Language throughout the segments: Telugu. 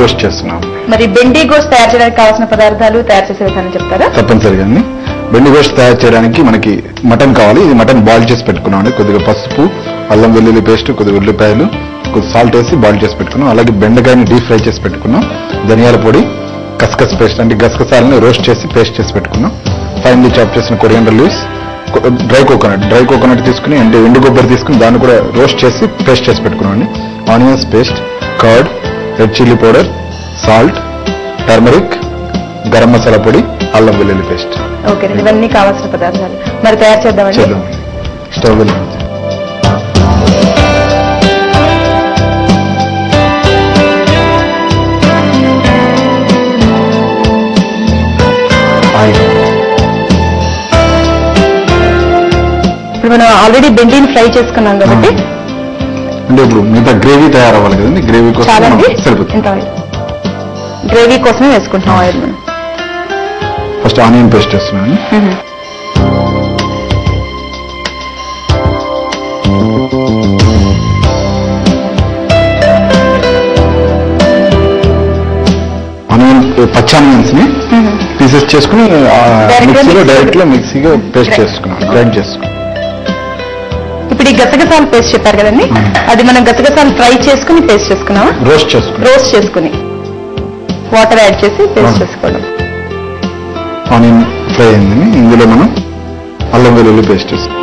గోస్ట్ చేస్తున్నాం. మరి బెండి గోస్ట్ తయారు చేయడానికి కావాల్సిన పదార్థాలు, తయారు చేసే విధానం చెప్తారా? తప్పనిసరిగా. బెండి గోస్ట్ తయారు చేయడానికి మనకి మటన్ కావాలి. ఇది మటన్ బాయిల్ చేసి పెట్టుకున్నాం. కొద్దిగా పసుపు, అల్లం వెల్లుల్లి పేస్ట్, కొద్దిగా ఉల్లిపాయలు, కొద్దిగా సాల్ట్ వేసి బాయిల్ చేసి పెట్టుకున్నాం. అలాగే బెండకాయని డీప్ ఫ్రై చేసి పెట్టుకున్నాం. ధనియాల పొడి, కస్కస్ పేస్ట్ అంటే గసగసాలని రోస్ట్ చేసి పేస్ట్ చేసి పెట్టుకున్నాం. ఫైనల్లీ చాప్ చేసిన కొరియాండర్ లీవ్స్, డ్రై కోకోనట్ తీసుకుని అంటే ఎండు కొబ్బరి తీసుకుని దాన్ని కూడా రోస్ట్ చేసి పేస్ట్ చేసి పెట్టుకున్నాం అండి. Onions paste, curd, red chilli powder, salt, turmeric, garam masala పొడి, అల్లం వెల్లుల్లి పేస్ట్. ఓకే, ఇవన్నీ కావాల్సిన పదార్థాలు. మరి తయారు చేద్దామండి. స్టవ్ వెలిగించి ఇప్పుడు మనం ఆల్రెడీ బెండిని ఫ్రై చేసుకున్నాం కాబట్టి అంటే ఇప్పుడు మిగతా గ్రేవీ తయారవ్వాలి కదండి. గ్రేవీ కోసం సరిపోతుంది. గ్రేవీ కోసమే వేసుకుంటాం ఆయిల్. ఫస్ట్ ఆనియన్ పేస్ట్ వేస్తున్నాను. ఆనియన్ పచ్చి ఆనియన్స్ ని పీసెస్ చేసుకుని డైరెక్ట్ గా మిక్సీగా పేస్ట్ చేసుకున్నాం, గ్రైండ్ చేసుకున్నాం. ఇప్పుడు ఈ గసగసాలు పేస్ట్ చెప్పారు కదండి, అది మనం గసగసాలు ఫ్రై చేసుకుని పేస్ట్ చేసుకున్నాం. రోస్ట్ చేసుకుని వాటర్ యాడ్ చేసి పేస్ట్ చేసుకోవడం. ఆనియన్ ఫ్రై అయింది. ఇందులో మనం అల్లం వెల్లుల్లి పేస్ట్ వేస్తాం.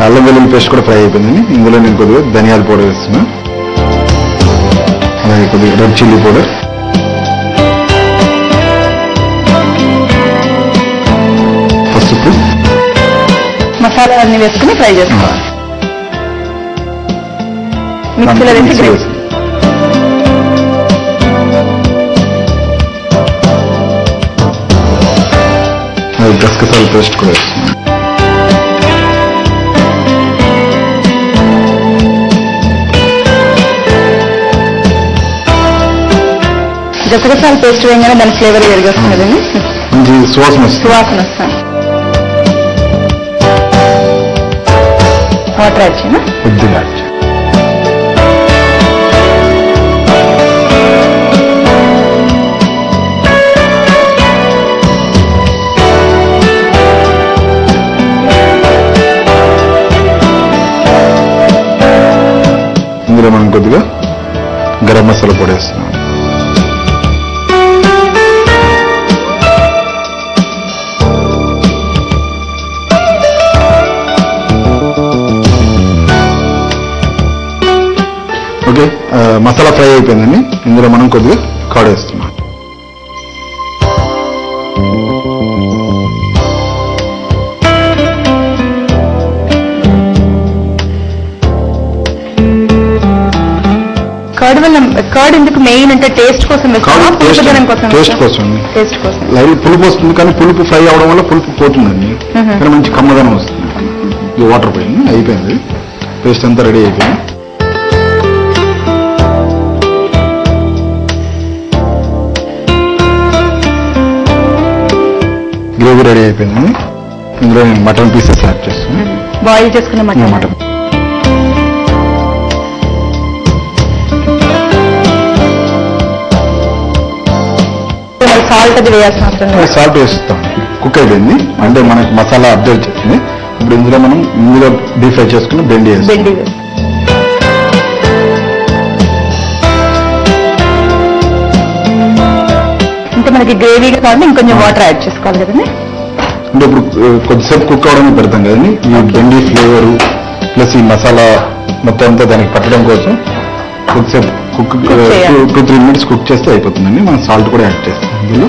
అల్లం వెల్లుల్లి పేస్ట్ కూడా ఫ్రై అయిపోయింది. ఇందులో నేను కొద్దిగా ధనియాల పౌడర్ వేస్తున్నా. అలాగే కొద్దిగా రెడ్ చిల్లీ పౌడర్, పసుపు, మసాలా అన్ని వేసుకుని ఫ్రై చేసుకోవాలి. మిక్సీలో వేసి గసగసాల పేస్ట్ కూడా వేస్తున్నాం. గసగసాల పేస్ట్ వేయగానే దాని ఫ్లేవర్ పెరిగి వస్తుంది కదండి, మంచి సువాసన వస్తాను. వాటర్ యాడ్ చేయనా? కొద్దిగా యాడ్ చేయాలి. ఇందులో మనం కొద్దిగా గరం మసాలా పొడి వేస్తున్నాం. ఓకే, మసాలా ఫ్రై అయిపోయిందండి. ఇందులో మనం కొద్దిగా కర్డ్ వేస్తున్నాం. కర్డ్ ఎందుకు మెయిన్ అంటే టేస్ట్ కోసం టేస్ట్ కోసం పులుపు వస్తుంది, కానీ పులుపు ఫ్రై అవడం వల్ల పులుపు పోతుందండి. కానీ మంచి కమ్మదనం వస్తుంది. ఇది వాటర్ పోయింది, అయిపోయింది. పేస్ట్ అంతా రెడీ అయిపోయింది. గ్రేవీ రెడీ అయిపోయింది. ఇందులో నేను మటన్ పీసెస్ యాడ్ చేస్తున్నాను. బాయిల్ చేసుకున్న మటన్. సాల్ట్ అది వేయాల్సిన సాల్ట్ వేస్తాం. కుక్ అయిపోయింది అంటే మనకి మసాలా అబ్జర్వ్ చేసింది. ఇప్పుడు ఇందులో డీప్ ఫ్రై చేసుకుని బెండి అంటే మనకి గ్రేవీగా కావాలి, ఇంకొంచెం వాటర్ యాడ్ చేసుకోవాలి కదండి. అంటే ఇప్పుడు కొద్దిసేపు కుక్ అవడానికి పెడతాం కదండి. ఈ బెండి ఫ్లేవరు ప్లస్ ఈ మసాలా మొత్తం అంతా దానికి పట్టడం కోసం కొద్దిసేపు 2-3 minutes కుక్ చేస్తే అయిపోతుందండి. మనం సాల్ట్ కూడా యాడ్ చేస్తాం. ఇందులో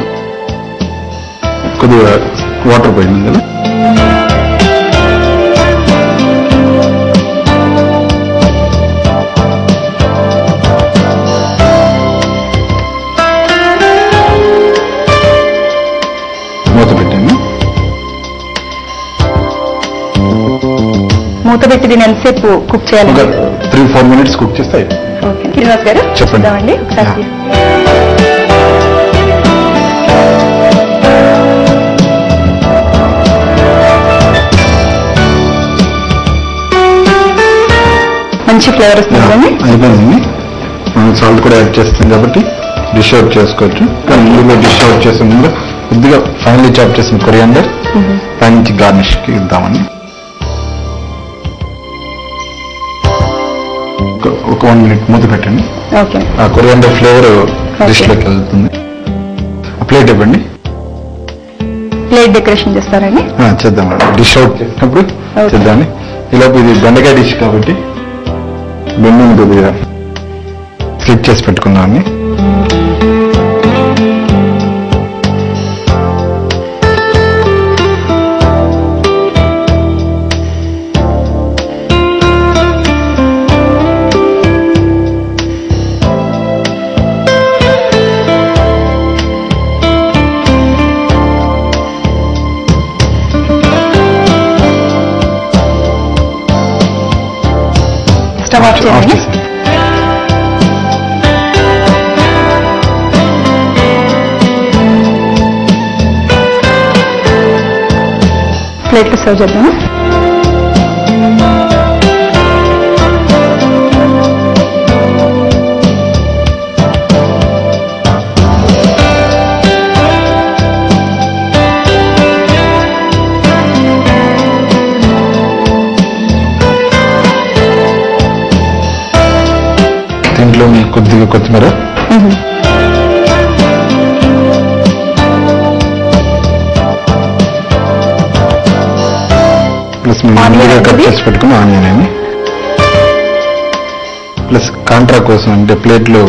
కొద్దిగా వాటర్ పోయింది కదా. మూత పెట్టి దీన్ని ఎంతసేపు కుక్ చేయాలి? 3-4 minutes కుక్ చేస్తే అయిపోతుంది. ఓకే, శ్రీనివాస్ గారు చూద్దామండి ఒకసారి. మంచి ఫ్లేవర్ వస్తుంది కదండి. అయిపోయింది. మనం సాల్ట్ కూడా యాడ్ చేస్తాం కాబట్టి డిష్ అవుట్ చేసుకోవచ్చు. కానీ ఇందులో డిష్ అవుట్ చేసే ముందు కొద్దిగా ఫైనలీ చాప్ చేసిన కొరియాండర్ పైనుంచి గార్నిష్ కి ఇద్దామని ఒక 1 minute మూత పెట్టండి. ఓకే, ఆ కొరియాండర్ ఫ్లేవర్ డిష్ లోకి వెళ్తుంది. ప్లేట్ ఇవ్వండి. ప్లేట్ డెకరేషన్ చేస్తారండి. చేద్దాం. డిష్ అవుట్ చేసినప్పుడు చేద్దామని. ఈలోపు ఇది బెండకాయ డిష్ కాబట్టి బెండని కొద్దిగా స్లిప్ చేసి పెట్టుకుందామని. స్టవ్ ఆఫ్ చేయండి. ప్లేట్ లో సర్వ్ చేద్దాము. దీంట్లో కొద్దిగా కొత్తిమీర, ప్లస్ కట్ చేసి పెట్టుకున్న ఆనియన్ అండి, ప్లస్ కాంట్రా కోసం అంటే ప్లేట్ లో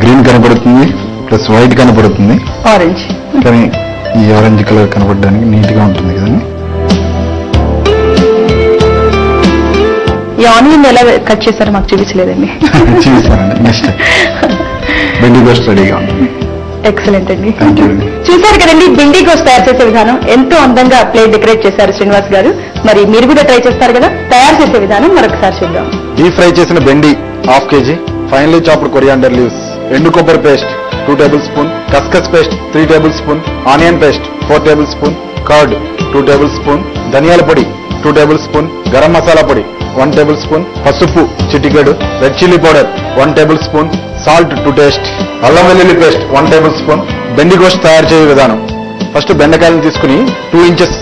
గ్రీన్ కనపడుతుంది ప్లస్ వైట్ కనపడుతుంది, ఆరెంజ్. కానీ ఈ ఆరెంజ్ కలర్ కనపడడానికి నీట్ గా ఉంటుంది కదండి. ఈ ఆనియన్ ఎలా కట్ చేశారో మాకు చూపించలేదండి. చూపిస్తానండి నెక్స్ట్. బెండి గోస్ట్ రెడీగా ఉంటుంది. ఎక్సలెంట్ అండి. Thank you. చూసారు కదండి, బెండి గోస్ట్ తయారు చేసే విధానం ఎంతో అందంగా ప్లేట్ డెకరేట్ చేశారు శ్రీనివాస్ గారు. మరి మీరు కూడా ట్రై చేస్తారు కదా. తయారు చేసే విధానం మరొకసారి చూద్దాం. డీప్ ఫ్రై చేసిన బెండి 1/2 kg, finely chopped coriander leaves, ఎండు కొబ్బరి పేస్ట్ 2 tablespoon, కస్కస్ paste 3 tablespoon, onion paste 4 tablespoon, curd 2 tablespoon, ధనియాల పొడి 2 tablespoon, గరం మసాలా పొడి 1 tablespoon, పసుపు చిటికెడు, red chilli powder 1 tablespoon, salt to taste, అల్లం వెల్లుల్లి పేస్ట్ 1 tablespoon. బెండి గోస్ట్ తయారు చేయే విధానం: ఫస్ట్ బెండకాయలను తీసుకుని 2 inches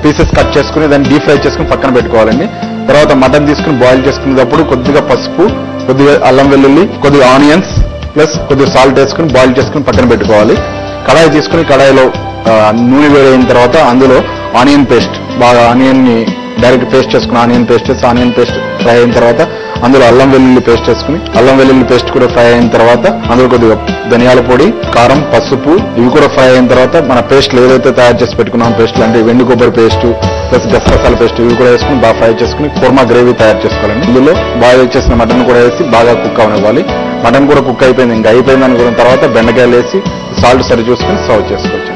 పీసెస్ కట్ చేసుకుని దాన్ని డీప్ ఫ్రై చేసుకుని పక్కన పెట్టుకోవాలండి. తర్వాత మటన్ తీసుకుని బాయిల్ చేసుకునేటప్పుడు కొద్దిగా పసుపు, కొద్దిగా అల్లం వెల్లుల్లి, కొద్దిగా ఆనియన్స్ ప్లస్ కొద్దిగా సాల్ట్ వేసుకుని బాయిల్ చేసుకుని పక్కన పెట్టుకోవాలి. కడాయి తీసుకుని కడాయిలో నూనె వేడైన తర్వాత అందులో ఆనియన్ పేస్ట్, బాగా ఆనియన్ ని డైరెక్ట్ పేస్ట్ చేసుకుని ఆనియన్ పేస్ట్ చేసి ఆనియన్ పేస్ట్ ఫ్రై అయిన తర్వాత అందులో అల్లం వెల్లుల్లి పేస్ట్ వేసుకుని అల్లం వెల్లుల్లి పేస్ట్ కూడా ఫ్రై అయిన తర్వాత అందులో కొద్దిగా ధనియాల పొడి, కారం, పసుపు ఇవి కూడా ఫ్రై అయిన తర్వాత మన పేస్ట్లు ఏదైతే తయారు చేసి పెట్టుకున్నాం పేస్ట్లు అంటే వెండి కొబ్బరి పేస్ట్ ప్లస్ గసగసాల పేస్ట్ ఇవి కూడా వేసుకుని బాగా ఫ్రై చేసుకుని కుర్మా గ్రేవీ తయారు చేసుకోవాలండి. ఇందులో బాయిల్ చేసిన మటన్ కూడా వేసి బాగా కుక్ అవనివ్వాలి. మటన్ కూడా కుక్ అయిపోయింది, ఇంకా అయిపోయింది అనుకున్న తర్వాత బెండకాయలు వేసి సాల్ట్ సరి చూసుకుని సర్వ్ చేసుకోవచ్చు.